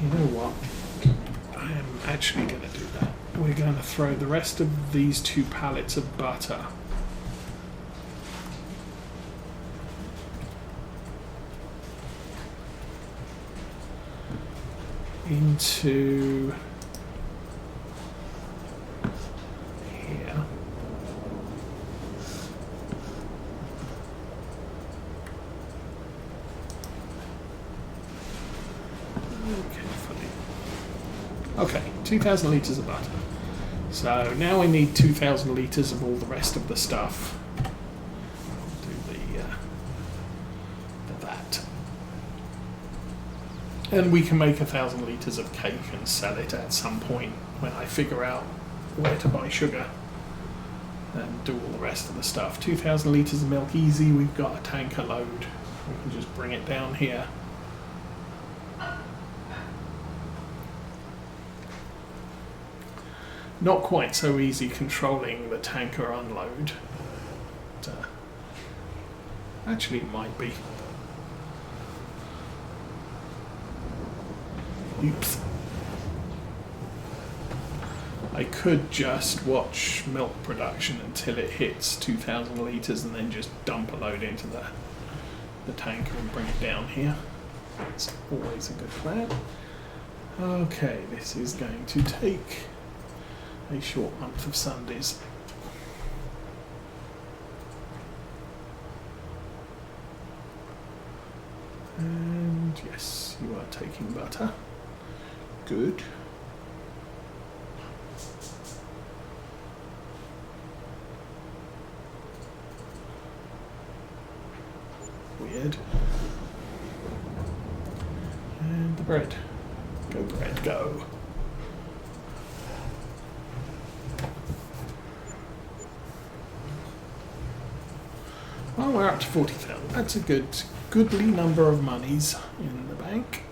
You know what? I am actually going to do that. We're going to throw the rest of these 2 pallets of butter into here. Okay, 2,000 litres of butter. So now we need 2,000 litres of all the rest of the stuff. I'll do that. And we can make 1,000 litres of cake and sell it at some point when I figure out where to buy sugar and do all the rest of the stuff. 2,000 litres of milk easy. We've got a tanker load. We can just bring it down here. Not quite so easy controlling the tanker unload. But, actually, it might be. Oops. I could just watch milk production until it hits 2,000 litres and then just dump a load into the tanker and bring it down here. That's always a good plan. Okay, this is going to take a short month of Sundays. And yes, you are taking butter. Good. Weird. And the bread. Go bread, go. Well, we're up to 40,000. That's a goodly number of monies in the bank.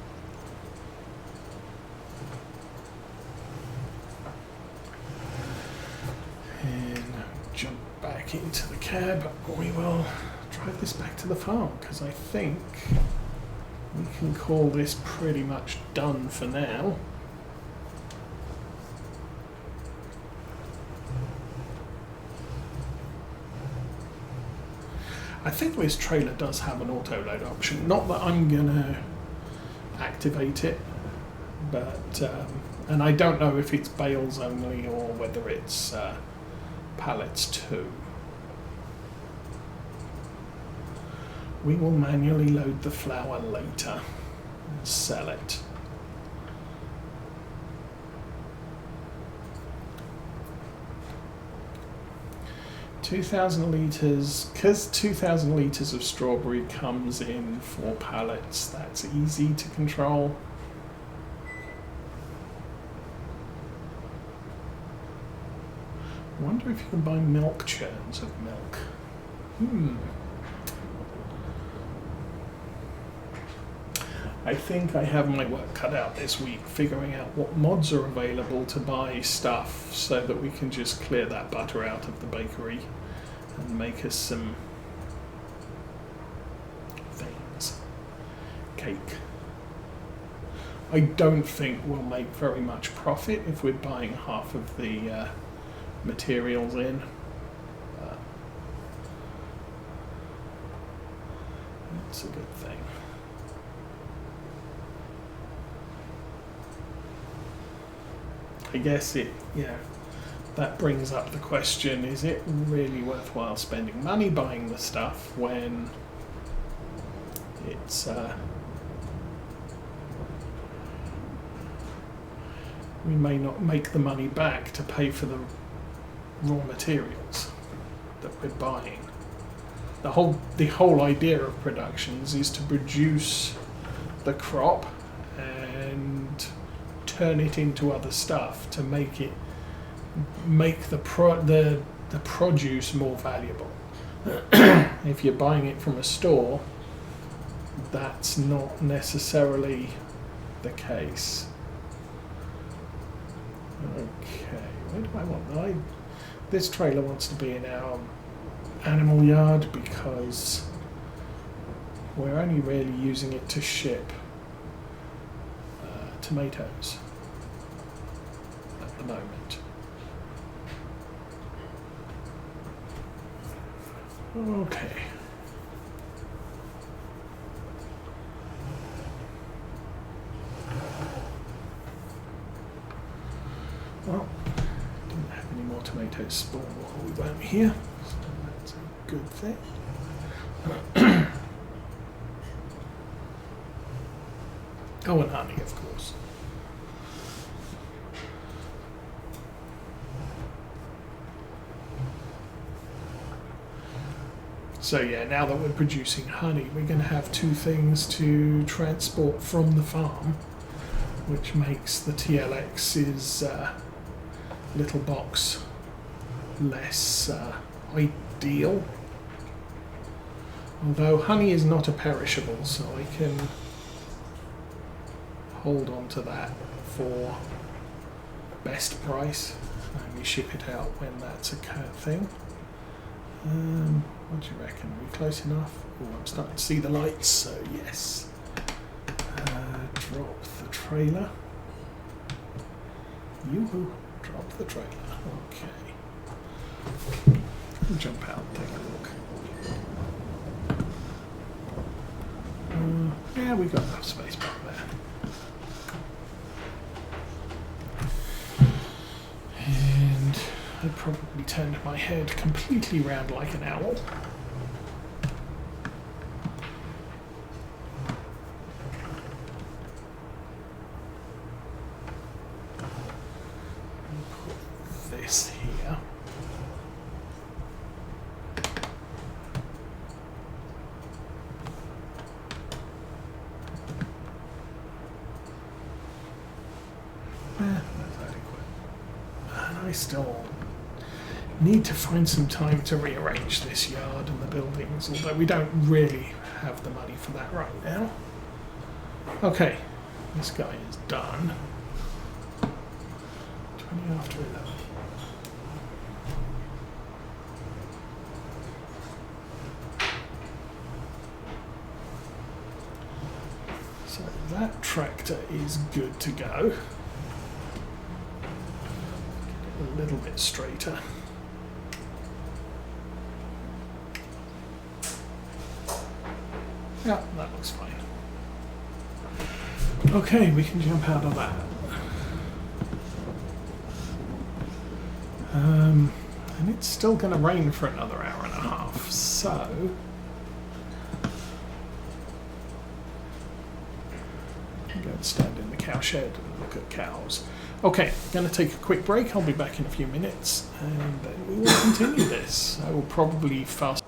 And jump back into the cab. We will drive this back to the farm because I think we can call this pretty much done for now. I think this trailer does have an auto load option. Not that I'm gonna activate it, but and I don't know if it's bales only or whether it's pallets too. We will manually load the flour later and sell it. $2,000 litres, because 2,000 litres of strawberry comes in 4 pallets, that's easy to control. I wonder if you can buy milk churns of milk. I think I have my work cut out this week figuring out what mods are available to buy stuff so that we can just clear that butter out of the bakery and make us some things. Cake. I don't think we'll make very much profit if we're buying half of the materials in. That's a good thing. I guess that brings up the question, is it really worthwhile spending money buying the stuff when it's we may not make the money back to pay for the raw materials that we're buying. The whole idea of productions is to produce the crop and turn it into other stuff to make the produce more valuable. If you're buying it from a store, that's not necessarily the case. Okay, where do I want? This trailer wants to be in our animal yard because we're only really using it to ship tomatoes at the moment. Okay. Well, didn't have any more tomatoes spawn while we weren't here, so that's a good thing. Oh, and honey, of course. So yeah, now that we're producing honey, we're going to have two things to transport from the farm, which makes the TLX's little box less ideal. Although honey is not a perishable, so I can hold on to that for best price. Only ship it out when that's a thing. What do you reckon? Are we close enough? Oh, I'm starting to see the lights, so yes. Drop the trailer. Yoo-hoo. Drop the trailer. Okay. Jump out and take a look. Yeah, we've got enough space back there. And I probably turned my head completely round like an owl. Put this here. That's adequate. And I still need to find some time to rearrange this yard and the buildings, although we don't really have the money for that right now. Okay, this guy is done. 20 after 11. So that tractor is good to go. Get it a little bit straighter. Yeah, that looks fine. Okay, we can jump out of that. And it's still going to rain for another hour and a half, so I'm going to stand in the cow shed and look at cows. Okay, going to take a quick break. I'll be back in a few minutes, and then we will continue this. I will probably fast.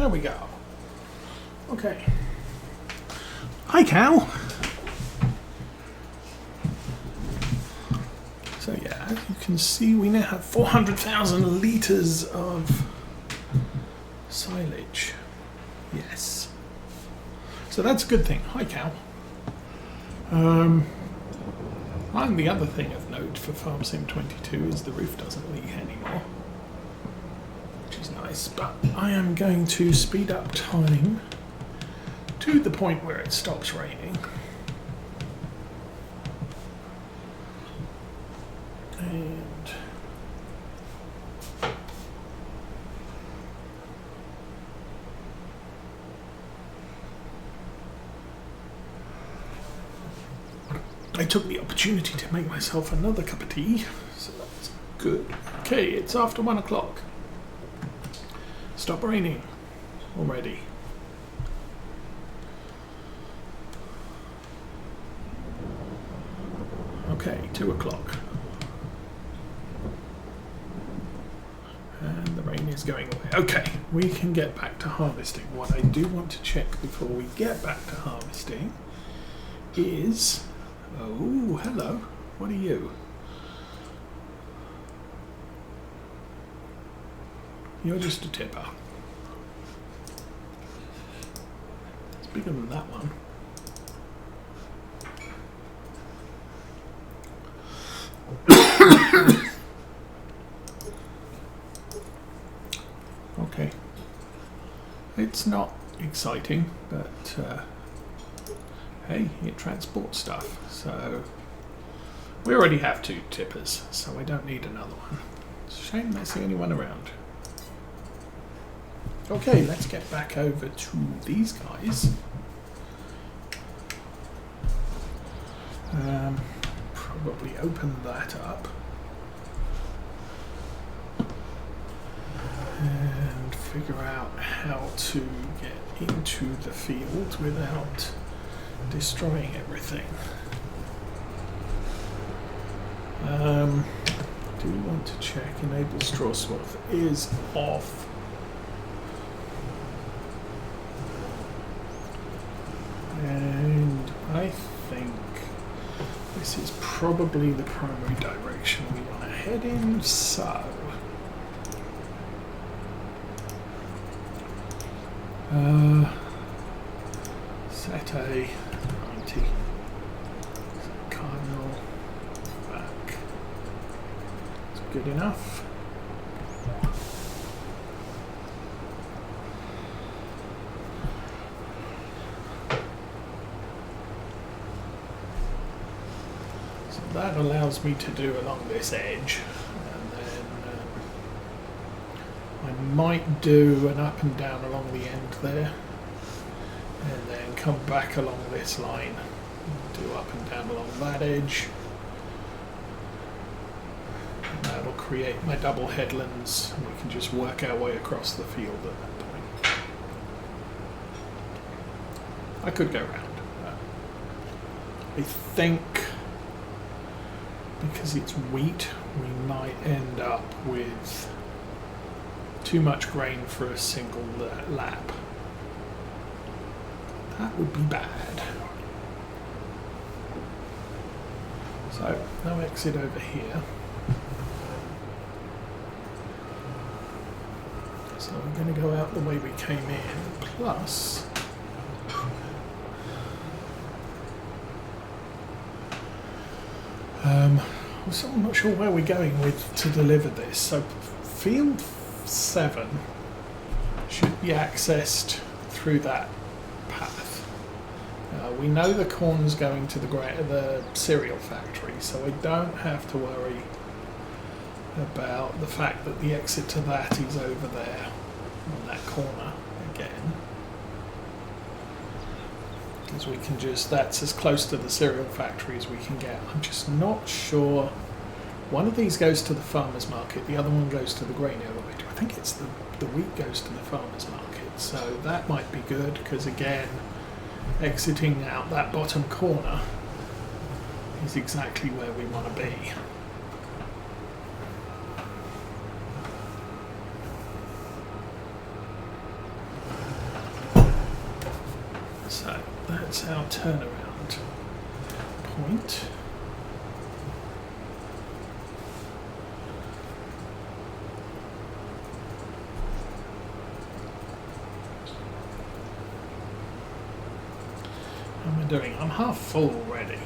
There we go. Okay. Hi, Cal. So yeah, as you can see, we now have 400,000 litres of silage. Yes. So that's a good thing. Hi, Cal. And the other thing of note for Farm Sim 22 is the roof doesn't leak anymore, which is nice. But I am going to speed up time to the point where it stops raining. And I took the opportunity to make myself another cup of tea, so that's good. Okay, it's after 1 o'clock. Stop raining already. Okay, 2 o'clock. And the rain is going away. Okay, we can get back to harvesting. What I do want to check before we get back to harvesting is... Oh, hello. What are you? You're just a tipper. It's bigger than that one. Okay. It's not exciting, but hey, it transports stuff. So we already have 2 tippers, so we don't need another one. It's a shame that's the only one around. Okay, let's get back over to these guys. Probably open that up. And figure out how to get into the field without destroying everything. Do want to check enable straw swath is off. And I think this is probably the primary direction we want to head in, so set a 90 cardinal back. It's good enough. So that allows me to do along this edge, and then I might do an up and down along the end there, and then come back along this line, do up and down along that edge, and that'll create my double headlands, and we can just work our way across the field at that point. I could go round, but I think because it's wheat we might end up with too much grain for a single lap. That would be bad. So, no exit over here. So we're going to go out the way we came in, plus so I'm not sure where we're going with to deliver this. So field 7 should be accessed through that path. We know the corn's going to the cereal factory, so I don't have to worry about the fact that the exit to that is over there on that corner again. Because we can just, that's as close to the cereal factory as we can get. I'm just not sure. One of these goes to the farmer's market, the other one goes to the grain elevator. I think it's the wheat goes to the farmer's market, so that might be good, because again, exiting out that bottom corner is exactly where we want to be. that's our turnaround point. How am I doing? I'm half full already.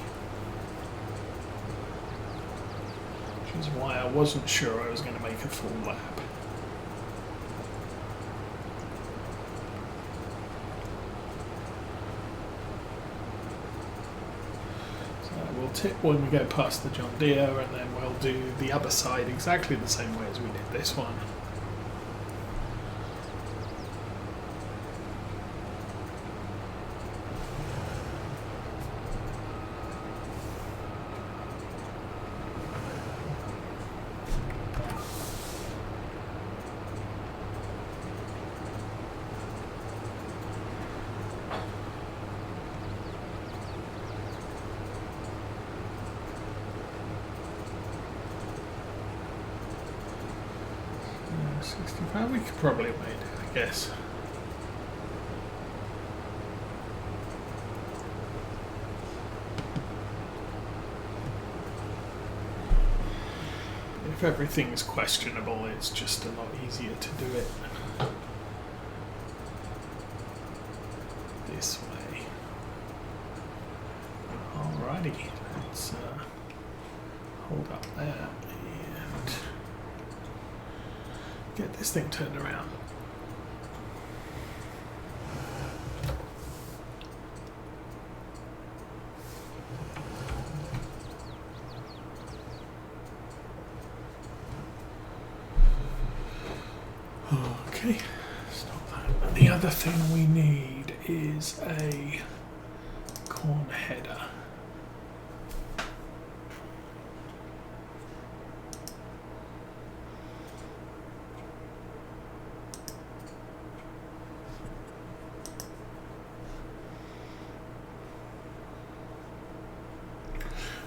Which is why I wasn't sure I was going to make a full lap. So we'll tip when we go past the John Deere, and then we'll do the other side exactly the same way as we did this one. We could probably have made it, I guess. If everything's questionable, it's just a lot easier to do it this way. Alrighty, let's hold up there and get this thing turned around. Okay, stop that. And the other thing we need is a corn header.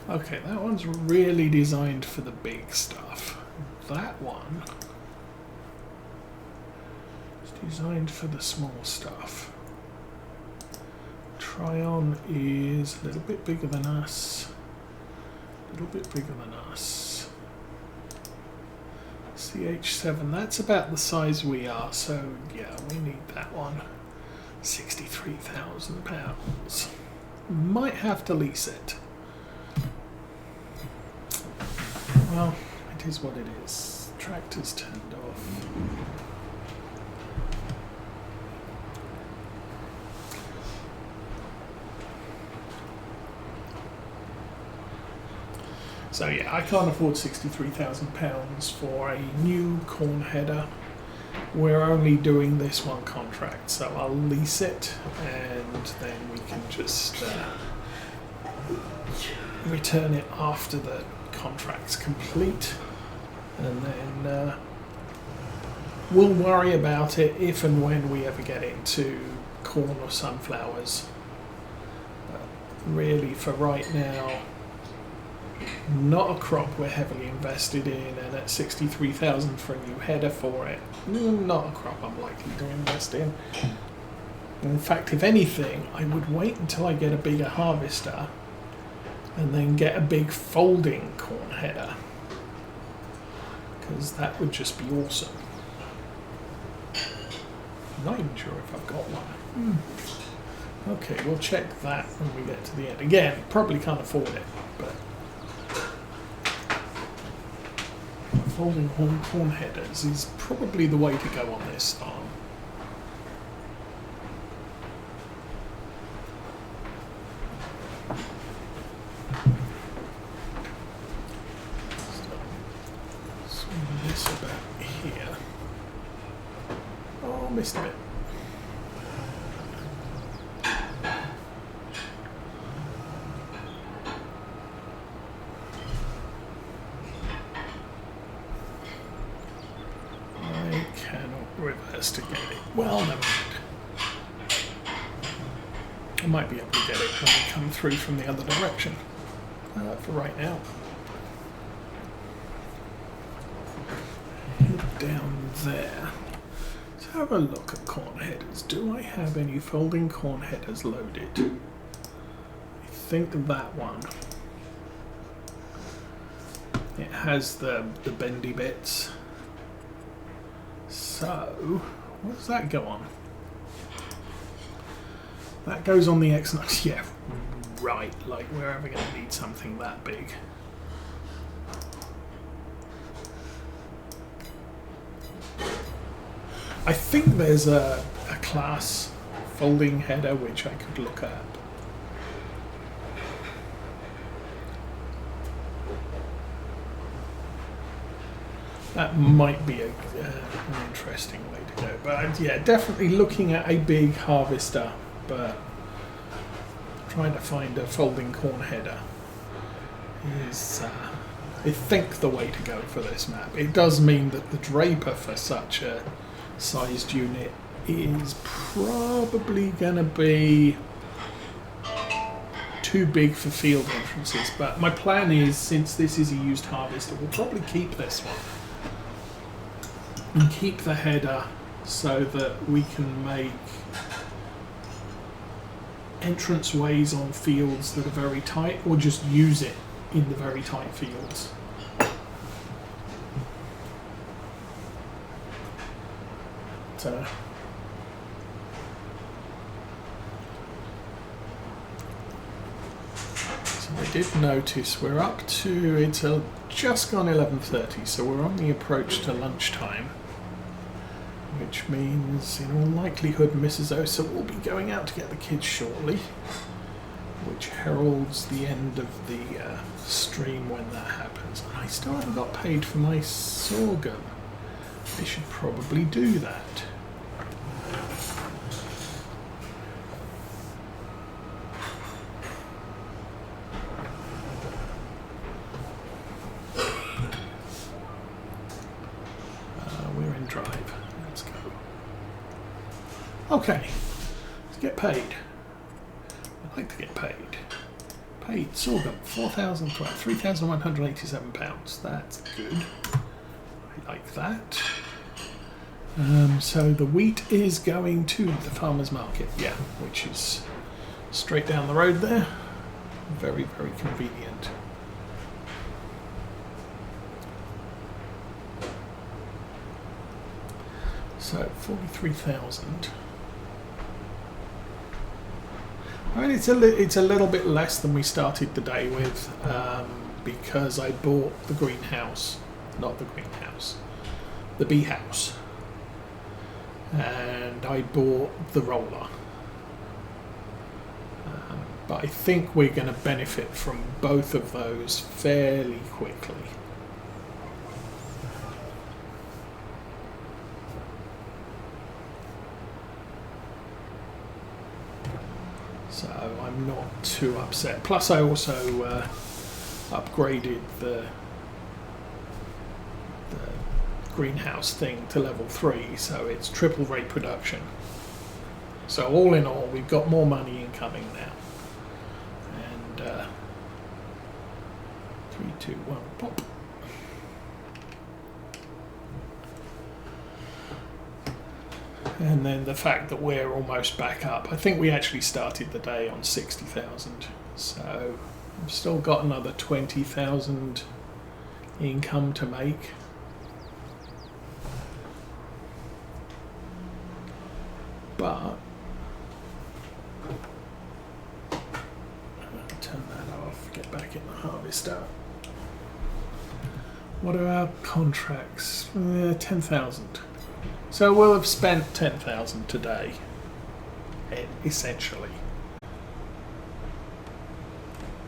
Okay, that one's really designed for the big stuff. That one is designed for the small stuff. Tryon is a little bit bigger than us. A little bit bigger than us. CH7, that's about the size we are, so yeah, we need that one. £63,000. Might have to lease it. Well, it is what it is. Tractor's turned off. So yeah, I can't afford £63,000 for a new corn header. We're only doing this one contract, so I'll lease it and then we can just return it after the contract's complete, and then we'll worry about it if and when we ever get into corn or sunflowers. But really, for right now, not a crop we're heavily invested in, and at 63,000 for a new header for it, not a crop I'm likely to invest in. In fact, if anything, I would wait until I get a bigger harvester and then get a big folding corn header, because that would just be awesome. I'm not even sure if I've got one. Okay, we'll check that when we get to the end. Again, probably can't afford it, but folding corn headers is probably the way to go on this farm. Missed a bit. I cannot reverse to get it. Well, never mind. I might be able to get it when we come through from the other direction. For right now. Down there. Have a look at corn headers. Do I have any folding corn headers loaded? think that one. It has the bendy bits. So, what does that go on? That goes on the X9. Yeah, right. Like, we're ever going to need something that big. I think there's a class folding header which I could look at. That might be an interesting way to go. But yeah, definitely looking at a big harvester, but trying to find a folding corn header is, I think, the way to go for this map. It does mean that the draper for such a sized unit is probably going to be too big for field entrances, but my plan is, since this is a used harvester, we'll probably keep this one and keep the header so that we can make entrance ways on fields that are very tight, or just use it in the very tight fields. So I did notice we're up to, it's just gone 11:30, so we're on the approach to lunchtime, which means in all likelihood Mrs. Osa will be going out to get the kids shortly, which heralds the end of the stream when that happens. And I still haven't got paid for my sorghum. I should probably do that. We're in drive. Let's go. Okay, let's get paid. I'd like to get paid. Paid sorghum, £3,187. That's good. I like that. So the wheat is going to the farmer's market, yeah, which is straight down the road there. Very, very convenient. So 43,000. I mean, it's a little bit less than we started the day with, because I bought the greenhouse, not the greenhouse, the bee house, and I bought the roller. But I think we're going to benefit from both of those fairly quickly. So I'm not too upset. Plus I also upgraded the greenhouse thing to level 3, so it's triple rate production. So all in all, we've got more money incoming now. And 3, 2, 1, pop. And then the fact that we're almost back up. I think we actually started the day on 60,000. So I've still got another 20,000 income to make. But turn that off, get back in the harvester. What are our contracts? 10,000. So we'll have spent 10,000 today, essentially.